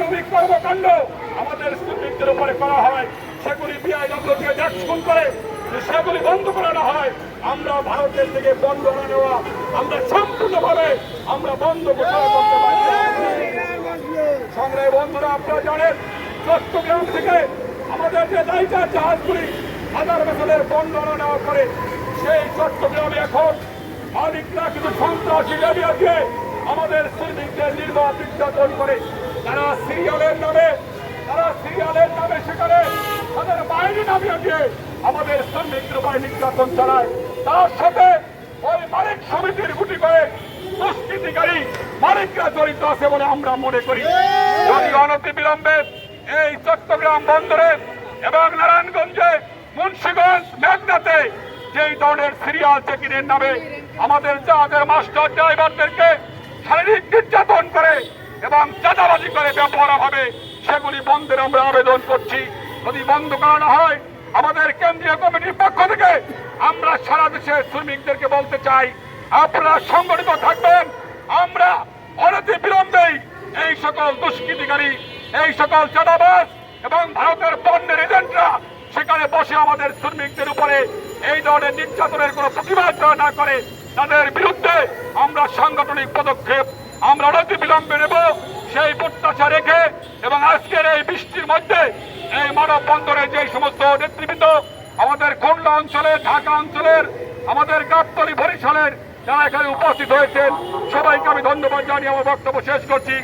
অমানবিক কর্মকাণ্ড আমাদের শ্রমিকদের উপরে করা হয়, সেগুলি বিআইডব্লিউ দেখুন করে সেগুলি বন্ধ করানো হয়। আমরা ভারতের থেকে বন্ধ না নেওয়া আমরা সম্পূর্ণভাবে আমরা বন্ধ ঘোষণা করতে পারি। সংগ্রামী বন্ধুরা, আপনারা জানেন চট্টগ্রাম থেকে আমাদের যে নাইজার জাহাজগুলি হাজার বছরের বন্ধ না নেওয়ার পরে সেই চট্টগ্রামে এখন মালিকরা কিছু সন্ত্রাসী লেবিয়া দিয়ে আমাদের শ্রমিকদের নির্মম নির্যাতন করে। তারা সিরিয়ালের নামে সেখানে তাদের বাইরে নামিয়ে দিয়ে আমাদের শ্রমিকদের উপরে নির্যাতন চালায়। তার সাথে ওই মালিক সমিতির গুটি করে দুষ্কৃতিকারী মালিকরা জড়িত আছে বলে আমরা মনে করি। যদি অনতিবিলম্বে এই চট্টগ্রাম বন্দরে এবং নারায়ণগঞ্জে, মুন্সিগঞ্জ, মেঘনাতে যেই ধরনের সিরিয়াল চেকিংয়ের নামে আমাদের জাহাজের মাস্টার ড্রাইভারদেরকে শারীরিক নির্যাতন করে এবং চাঁদাবাজি করে বেপরোয়াভাবে সেগুলি বন্ধের আমরা আবেদন করছি। যদি বন্ধ করানো হয়, আমাদের কেন্দ্রীয় কমিটির পক্ষ থেকে আমরা সারা দেশের শ্রমিকদেরকে বলতে চাই, আপনারা সংগঠিত থাকবেন। আমরা অনতি বিলম্বেই এই সকল দুষ্কৃতিকারী, এই সকল চাঁদাবাজ এবং ভারতের পণ্যের এজেন্টরা সেখানে বসে আমাদের শ্রমিকদের উপরে এই ধরনের নির্যাতনের কোনো প্রতিবাদ না করে তাদের বিরুদ্ধে আমরা সাংগঠনিক পদক্ষেপ আমরা অনতি বিলম্বে নেব সেই প্রত্যাশা রেখে, এবং আজকের এই বৃষ্টির মধ্যে এই মানববন্ধনে যে সমস্ত নেতৃবৃন্দ আমাদের খুলনা অঞ্চলের, ঢাকা অঞ্চলের, আমাদের গাবতলী, বরিশালের যারা এখানে উপস্থিত হয়েছেন সবাইকে আমি ধন্যবাদ জানিয়ে আমার বক্তব্য শেষ করছি।